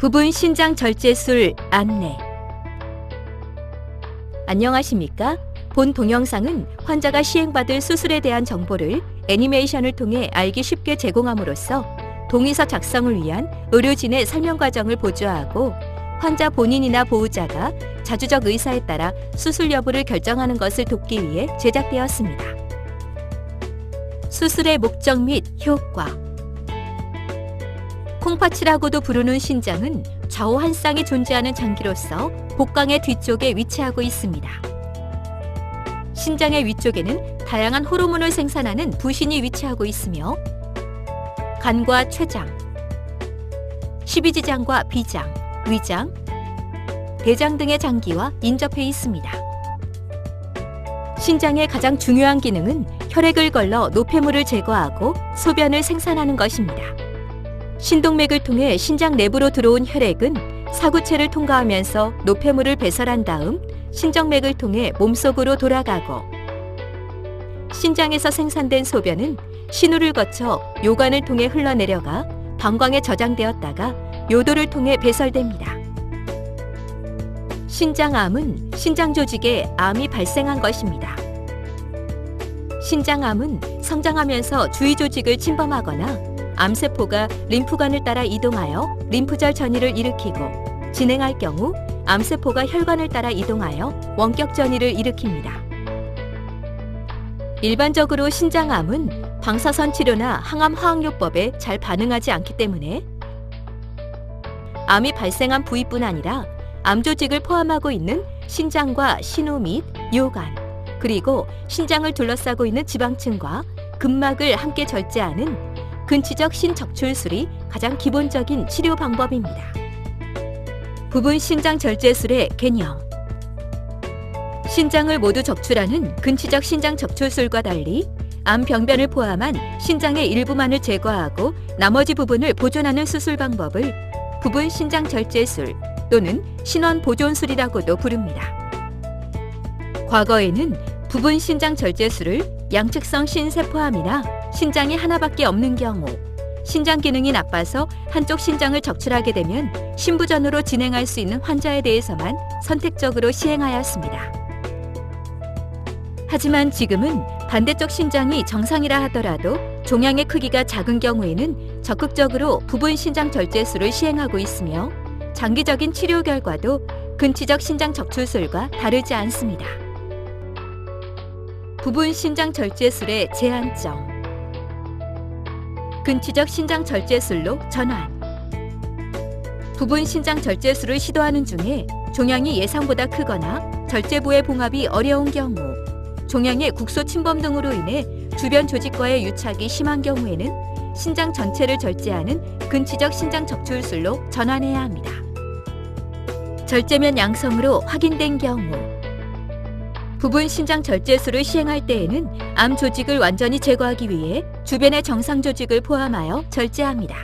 부분 신장 절제술 안내. 안녕하십니까? 본 동영상은 환자가 시행받을 수술에 대한 정보를 애니메이션을 통해 알기 쉽게 제공함으로써 동의서 작성을 위한 의료진의 설명 과정을 보조하고 환자 본인이나 보호자가 자주적 의사에 따라 수술 여부를 결정하는 것을 돕기 위해 제작되었습니다. 수술의 목적 및 효과. 콩팥이라고도 부르는 신장은 좌우 한 쌍이 존재하는 장기로서 복강의 뒤쪽에 위치하고 있습니다. 신장의 위쪽에는 다양한 호르몬을 생산하는 부신이 위치하고 있으며 간과 췌장, 십이지장과 비장, 위장, 대장 등의 장기와 인접해 있습니다. 신장의 가장 중요한 기능은 혈액을 걸러 노폐물을 제거하고 소변을 생산하는 것입니다. 신동맥을 통해 신장 내부로 들어온 혈액은 사구체를 통과하면서 노폐물을 배설한 다음 신정맥을 통해 몸속으로 돌아가고, 신장에서 생산된 소변은 신우를 거쳐 요관을 통해 흘러내려가 방광에 저장되었다가 요도를 통해 배설됩니다. 신장암은 신장 조직에 암이 발생한 것입니다. 신장암은 성장하면서 주위 조직을 침범하거나 암세포가 림프관을 따라 이동하여 림프절 전이를 일으키고, 진행할 경우 암세포가 혈관을 따라 이동하여 원격 전이를 일으킵니다. 일반적으로 신장암은 방사선 치료나 항암 화학요법에 잘 반응하지 않기 때문에 암이 발생한 부위뿐 아니라 암 조직을 포함하고 있는 신장과 신우 및 요관, 그리고 신장을 둘러싸고 있는 지방층과 근막을 함께 절제하는 근치적 신적출술이 가장 기본적인 치료 방법입니다. 부분 신장 절제술의 개념. 신장을 모두 적출하는 근치적 신장 적출술과 달리 암 병변을 포함한 신장의 일부만을 제거하고 나머지 부분을 보존하는 수술 방법을 부분 신장 절제술 또는 신원 보존술이라고도 부릅니다. 과거에는 부분 신장 절제술을 양측성 신세포암이나 신장이 하나밖에 없는 경우, 신장 기능이 나빠서 한쪽 신장을 적출하게 되면 신부전으로 진행할 수 있는 환자에 대해서만 선택적으로 시행하였습니다. 하지만 지금은 반대쪽 신장이 정상이라 하더라도 종양의 크기가 작은 경우에는 적극적으로 부분 신장 절제술을 시행하고 있으며 장기적인 치료 결과도 근치적 신장 적출술과 다르지 않습니다. 부분 신장 절제술의 제한점. 근치적 신장 절제술로 전환. 부분 신장 절제술을 시도하는 중에 종양이 예상보다 크거나 절제부의 봉합이 어려운 경우, 종양의 국소 침범 등으로 인해 주변 조직과의 유착이 심한 경우에는 신장 전체를 절제하는 근치적 신장 적출술로 전환해야 합니다. 절제면 양성으로 확인된 경우, 부분 신장 절제술을 시행할 때에는 암 조직을 완전히 제거하기 위해 주변의 정상 조직을 포함하여 절제합니다.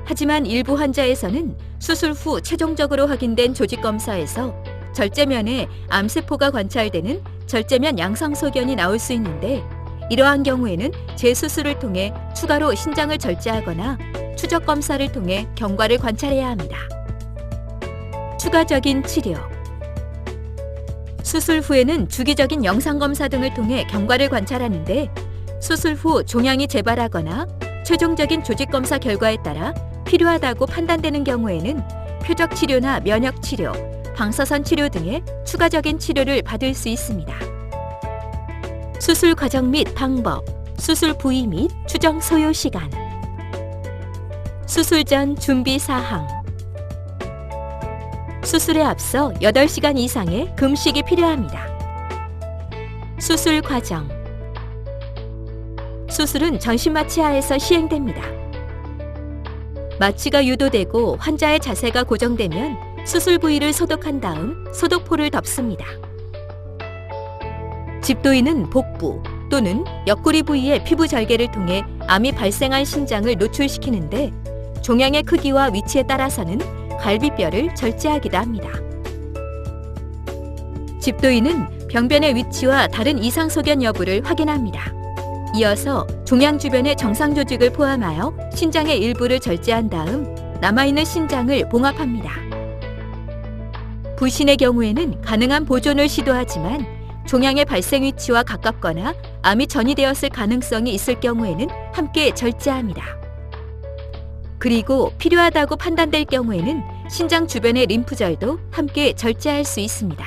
하지만 일부 환자에서는 수술 후 최종적으로 확인된 조직 검사에서 절제면에 암세포가 관찰되는 절제면 양성 소견이 나올 수 있는데, 이러한 경우에는 재수술을 통해 추가로 신장을 절제하거나 추적 검사를 통해 경과를 관찰해야 합니다. 추가적인 치료. 수술 후에는 주기적인 영상검사 등을 통해 경과를 관찰하는데, 수술 후 종양이 재발하거나 최종적인 조직검사 결과에 따라 필요하다고 판단되는 경우에는 표적 치료나 면역 치료, 방사선 치료 등의 추가적인 치료를 받을 수 있습니다. 수술 과정 및 방법, 수술 부위 및 추정 소요 시간. 수술 전 준비 사항. 수술에 앞서 8시간 이상의 금식이 필요합니다. 수술 과정. 수술은 전신 마취하에서 시행됩니다. 마취가 유도되고 환자의 자세가 고정되면 수술 부위를 소독한 다음 소독포를 덮습니다. 집도인은 복부 또는 옆구리 부위의 피부 절개를 통해 암이 발생한 신장을 노출시키는데, 종양의 크기와 위치에 따라서는 갈비뼈를 절제하기도 합니다. 집도인은 병변의 위치와 다른 이상 소견 여부를 확인합니다. 이어서 종양 주변의 정상 조직을 포함하여 신장의 일부를 절제한 다음 남아있는 신장을 봉합합니다. 부신의 경우에는 가능한 보존을 시도하지만 종양의 발생 위치와 가깝거나 암이 전이되었을 가능성이 있을 경우에는 함께 절제합니다. 그리고 필요하다고 판단될 경우에는 신장 주변의 림프절도 함께 절제할 수 있습니다.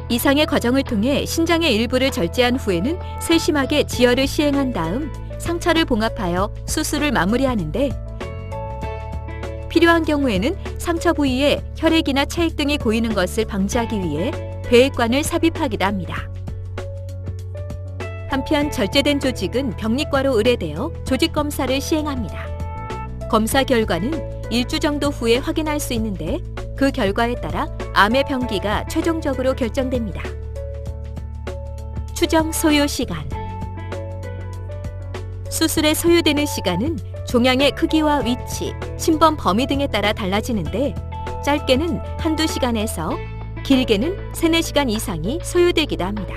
이상의 과정을 통해 신장의 일부를 절제한 후에는 세심하게 지혈을 시행한 다음 상처를 봉합하여 수술을 마무리하는데, 필요한 경우에는 상처 부위에 혈액이나 체액 등이 고이는 것을 방지하기 위해 배액관을 삽입하기도 합니다. 한편 절제된 조직은 병리과로 의뢰되어 조직 검사를 시행합니다. 검사 결과는 일주 정도 후에 확인할 수 있는데, 그 결과에 따라 암의 병기가 최종적으로 결정됩니다. 추정 소요 시간. 수술에 소요되는 시간은 종양의 크기와 위치, 침범 범위 등에 따라 달라지는데, 짧게는 한두 시간에서 길게는 3-4시간 이상이 소요되기도 합니다.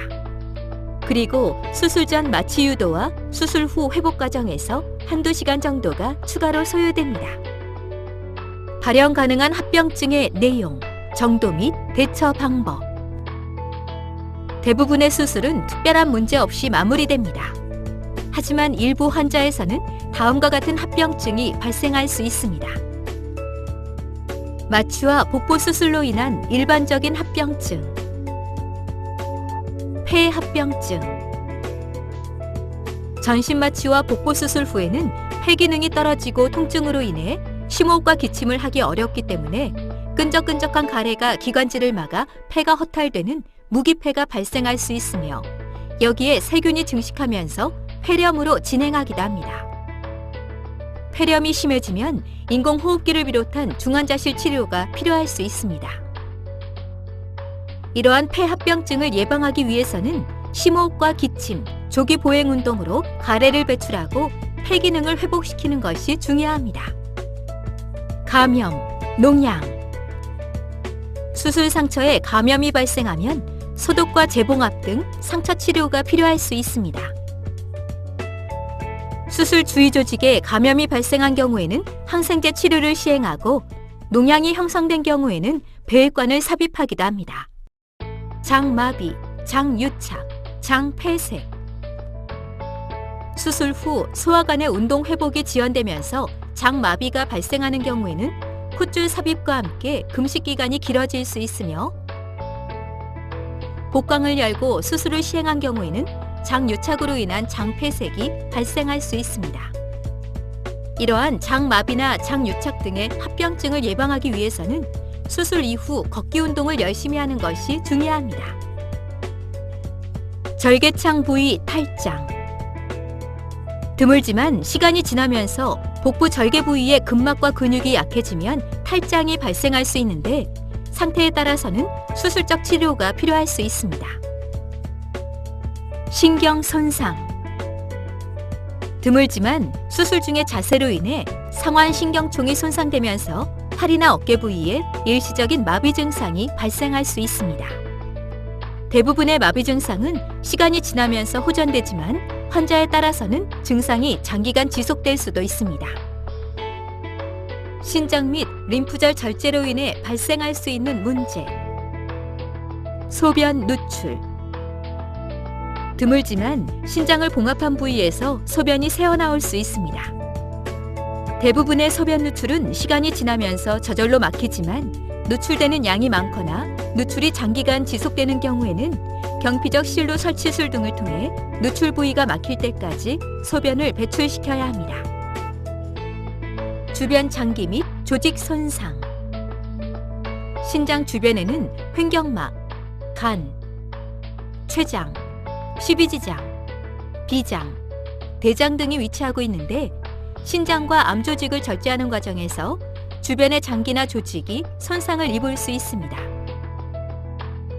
그리고 수술 전 마취 유도와 수술 후 회복 과정에서 한두 시간 정도가 추가로 소요됩니다. 발현 가능한 합병증의 내용, 정도 및 대처 방법. 대부분의 수술은 특별한 문제 없이 마무리됩니다. 하지만 일부 환자에서는 다음과 같은 합병증이 발생할 수 있습니다. 마취와 복부 수술로 인한 일반적인 합병증, 폐 합병증. 전신 마취와 복부 수술 후에는 폐 기능이 떨어지고 통증으로 인해 심호흡과 기침을 하기 어렵기 때문에 끈적끈적한 가래가 기관지를 막아 폐가 허탈되는 무기폐가 발생할 수 있으며, 여기에 세균이 증식하면서 폐렴으로 진행하기도 합니다. 폐렴이 심해지면 인공호흡기를 비롯한 중환자실 치료가 필요할 수 있습니다. 이러한 폐합병증을 예방하기 위해서는 심호흡과 기침, 조기 보행 운동으로 가래를 배출하고 폐 기능을 회복시키는 것이 중요합니다. 감염, 농양. 수술 상처에 감염이 발생하면 소독과 재봉합 등 상처 치료가 필요할 수 있습니다. 수술 주위 조직에 감염이 발생한 경우에는 항생제 치료를 시행하고, 농양이 형성된 경우에는 배액관을 삽입하기도 합니다. 장마비, 장유착, 장폐색. 수술 후 소화관의 운동 회복이 지연되면서 장마비가 발생하는 경우에는 콧줄 삽입과 함께 금식 기간이 길어질 수 있으며, 복강을 열고 수술을 시행한 경우에는 장유착으로 인한 장폐색이 발생할 수 있습니다. 이러한 장마비나 장유착 등의 합병증을 예방하기 위해서는 수술 이후 걷기 운동을 열심히 하는 것이 중요합니다. 절개창 부위 탈장. 드물지만 시간이 지나면서 복부 절개 부위의 근막과 근육이 약해지면 탈장이 발생할 수 있는데, 상태에 따라서는 수술적 치료가 필요할 수 있습니다. 신경 손상. 드물지만 수술 중의 자세로 인해 상완신경총이 손상되면서 팔이나 어깨 부위에 일시적인 마비 증상이 발생할 수 있습니다. 대부분의 마비 증상은 시간이 지나면서 호전되지만 환자에 따라서는 증상이 장기간 지속될 수도 있습니다. 신장 및 림프절 절제로 인해 발생할 수 있는 문제. 소변 누출. 드물지만 신장을 봉합한 부위에서 소변이 새어나올 수 있습니다. 대부분의 소변 누출은 시간이 지나면서 저절로 막히지만, 누출되는 양이 많거나 누출이 장기간 지속되는 경우에는 경피적 실루 설치술 등을 통해 누출 부위가 막힐 때까지 소변을 배출시켜야 합니다. 주변 장기 및 조직 손상. 신장 주변에는 횡격막, 간, 췌장, 십이지장, 비장, 대장 등이 위치하고 있는데, 신장과 암 조직을 절제하는 과정에서 주변의 장기나 조직이 손상을 입을 수 있습니다.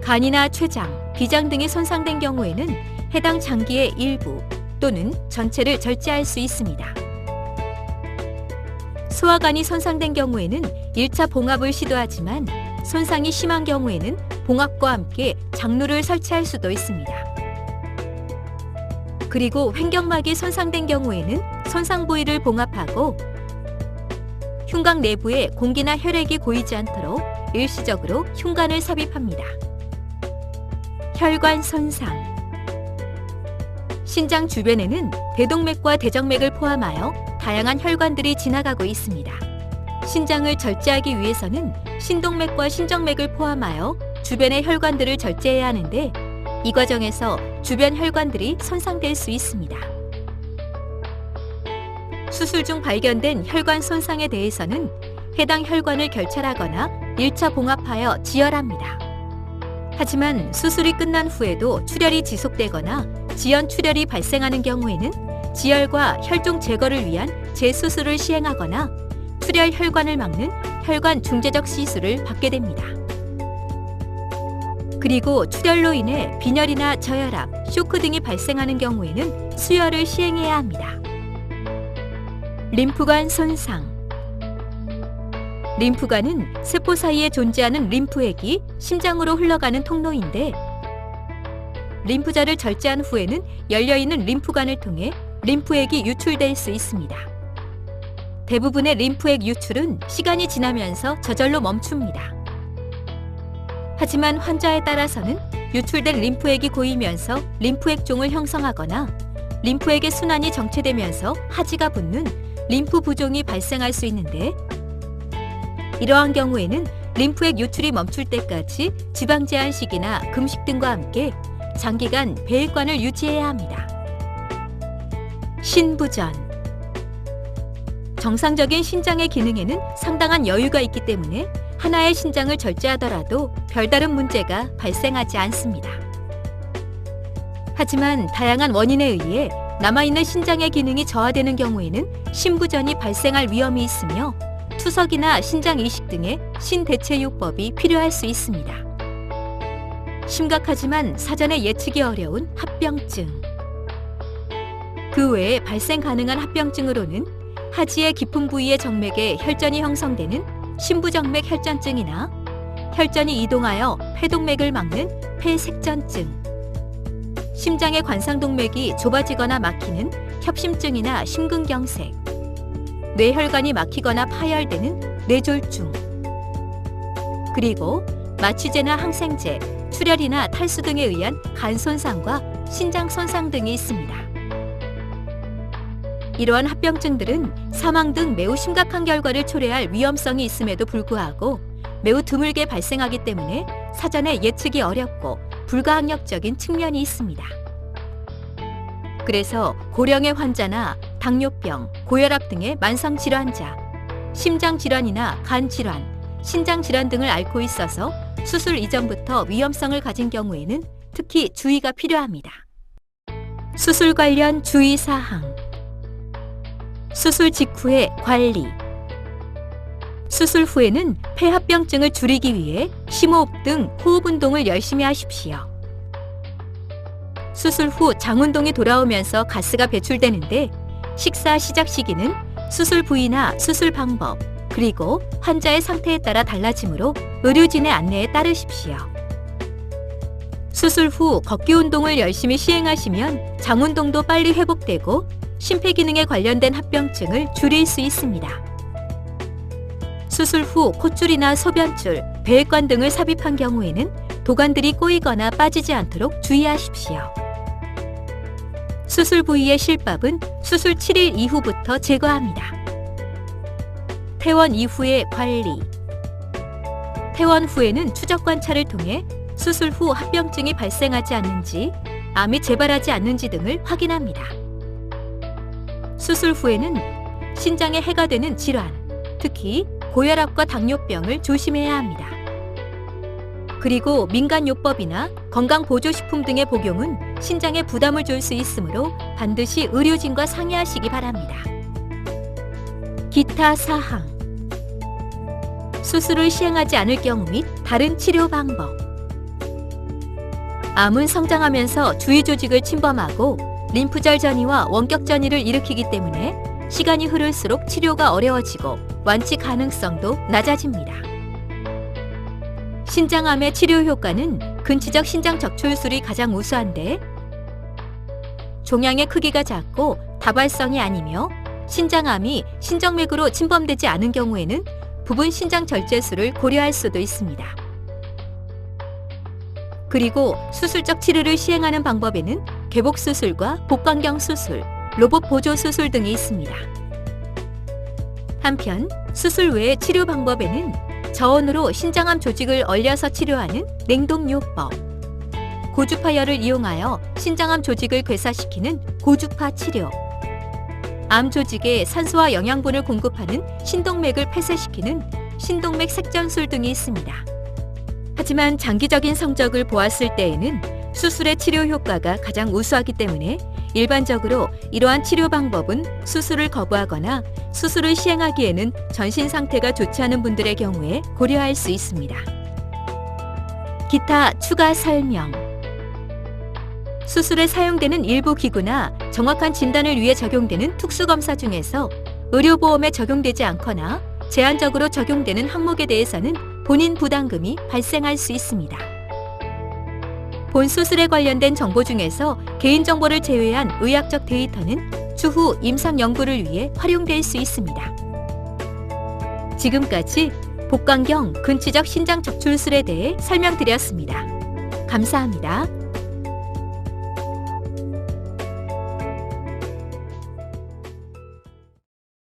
간이나 췌장, 비장 등이 손상된 경우에는 해당 장기의 일부 또는 전체를 절제할 수 있습니다. 소화관이 손상된 경우에는 1차 봉합을 시도하지만, 손상이 심한 경우에는 봉합과 함께 장루를 설치할 수도 있습니다. 그리고 횡격막이 손상된 경우에는 손상 부위를 봉합하고, 흉곽 내부에 공기나 혈액이 고이지 않도록 일시적으로 흉관을 삽입합니다. 혈관 손상. 신장 주변에는 대동맥과 대정맥을 포함하여 다양한 혈관들이 지나가고 있습니다. 신장을 절제하기 위해서는 신동맥과 신정맥을 포함하여 주변의 혈관들을 절제해야 하는데 이 과정에서 주변 혈관들이 손상될 수 있습니다. 수술 중 발견된 혈관 손상에 대해서는 해당 혈관을 결찰하거나 1차 봉합하여 지혈합니다. 하지만 수술이 끝난 후에도 출혈이 지속되거나 지연 출혈이 발생하는 경우에는 지혈과 혈종 제거를 위한 재수술을 시행하거나 출혈 혈관을 막는 혈관 중재적 시술을 받게 됩니다. 그리고 출혈로 인해 빈혈이나 저혈압, 쇼크 등이 발생하는 경우에는 수혈을 시행해야 합니다. 림프관 손상. 림프관은 세포 사이에 존재하는 림프액이 심장으로 흘러가는 통로인데 림프자를 절제한 후에는 열려있는 림프관을 통해 림프액이 유출될 수 있습니다. 대부분의 림프액 유출은 시간이 지나면서 저절로 멈춥니다. 하지만 환자에 따라서는 유출된 림프액이 고이면서 림프액종을 형성하거나 림프액의 순환이 정체되면서 하지가 붙는 림프 부종이 발생할 수 있는데 이러한 경우에는 림프액 유출이 멈출 때까지 지방 제한식이나 금식 등과 함께 장기간 배액관을 유지해야 합니다. 신부전. 정상적인 신장의 기능에는 상당한 여유가 있기 때문에 하나의 신장을 절제하더라도 별다른 문제가 발생하지 않습니다. 하지만 다양한 원인에 의해 남아있는 신장의 기능이 저하되는 경우에는 신부전이 발생할 위험이 있으며 투석이나 신장 이식 등의 신대체요법이 필요할 수 있습니다. 심각하지만 사전에 예측이 어려운 합병증. 그 외에 발생 가능한 합병증으로는 하지의 깊은 부위의 정맥에 혈전이 형성되는 신부정맥 혈전증이나 혈전이 이동하여 폐동맥을 막는 폐색전증, 심장의 관상동맥이 좁아지거나 막히는 협심증이나 심근경색, 뇌혈관이 막히거나 파열되는 뇌졸중, 그리고 마취제나 항생제, 출혈이나 탈수 등에 의한 간 손상과 신장 손상 등이 있습니다. 이러한 합병증들은 사망 등 매우 심각한 결과를 초래할 위험성이 있음에도 불구하고 매우 드물게 발생하기 때문에 사전에 예측이 어렵고 불가항력적인 측면이 있습니다. 그래서 고령의 환자나 당뇨병, 고혈압 등의 만성질환자, 심장질환이나 간질환, 신장질환 등을 앓고 있어서 수술 이전부터 위험성을 가진 경우에는 특히 주의가 필요합니다. 수술 관련 주의사항. 수술 직후의 관리. 수술 후에는 폐합병증을 줄이기 위해 심호흡 등 호흡 운동을 열심히 하십시오. 수술 후 장운동이 돌아오면서 가스가 배출되는데 식사 시작 시기는 수술 부위나 수술 방법, 그리고 환자의 상태에 따라 달라지므로 의료진의 안내에 따르십시오. 수술 후 걷기 운동을 열심히 시행하시면 장운동도 빨리 회복되고 심폐기능에 관련된 합병증을 줄일 수 있습니다. 수술 후 콧줄이나 소변줄, 배액관 등을 삽입한 경우에는 도관들이 꼬이거나 빠지지 않도록 주의하십시오. 수술 부위의 실밥은 수술 7일 이후부터 제거합니다. 퇴원 이후의 관리. 퇴원 후에는 추적 관찰을 통해 수술 후 합병증이 발생하지 않는지, 암이 재발하지 않는지 등을 확인합니다. 수술 후에는 신장에 해가 되는 질환, 특히 고혈압과 당뇨병을 조심해야 합니다. 그리고 민간요법이나 건강보조식품 등의 복용은 신장에 부담을 줄 수 있으므로 반드시 의료진과 상의하시기 바랍니다. 기타 사항. 수술을 시행하지 않을 경우 및 다른 치료 방법. 암은 성장하면서 주위 조직을 침범하고 림프절 전이와 원격 전이를 일으키기 때문에 시간이 흐를수록 치료가 어려워지고 완치 가능성도 낮아집니다. 신장암의 치료 효과는 근치적 신장 적출술이 가장 우수한데 종양의 크기가 작고 다발성이 아니며 신장암이 신정맥으로 침범되지 않은 경우에는 부분 신장 절제술을 고려할 수도 있습니다. 그리고 수술적 치료를 시행하는 방법에는 개복수술과 복강경 수술, 로봇 보조 수술 등이 있습니다. 한편 수술 외의 치료 방법에는 저온으로 신장암 조직을 얼려서 치료하는 냉동요법, 고주파열을 이용하여 신장암 조직을 괴사시키는 고주파 치료, 암 조직에 산소와 영양분을 공급하는 신동맥을 폐쇄시키는 신동맥 색전술 등이 있습니다. 하지만 장기적인 성적을 보았을 때에는 수술의 치료 효과가 가장 우수하기 때문에 일반적으로 이러한 치료 방법은 수술을 거부하거나 수술을 시행하기에는 전신 상태가 좋지 않은 분들의 경우에 고려할 수 있습니다. 기타 추가 설명. 수술에 사용되는 일부 기구나 정확한 진단을 위해 적용되는 특수검사 중에서 의료보험에 적용되지 않거나 제한적으로 적용되는 항목에 대해서는 본인 부담금이 발생할 수 있습니다. 본 수술에 관련된 정보 중에서 개인정보를 제외한 의학적 데이터는 추후 임상 연구를 위해 활용될 수 있습니다. 지금까지 복강경 근치적 신장 적출술에 대해 설명드렸습니다. 감사합니다.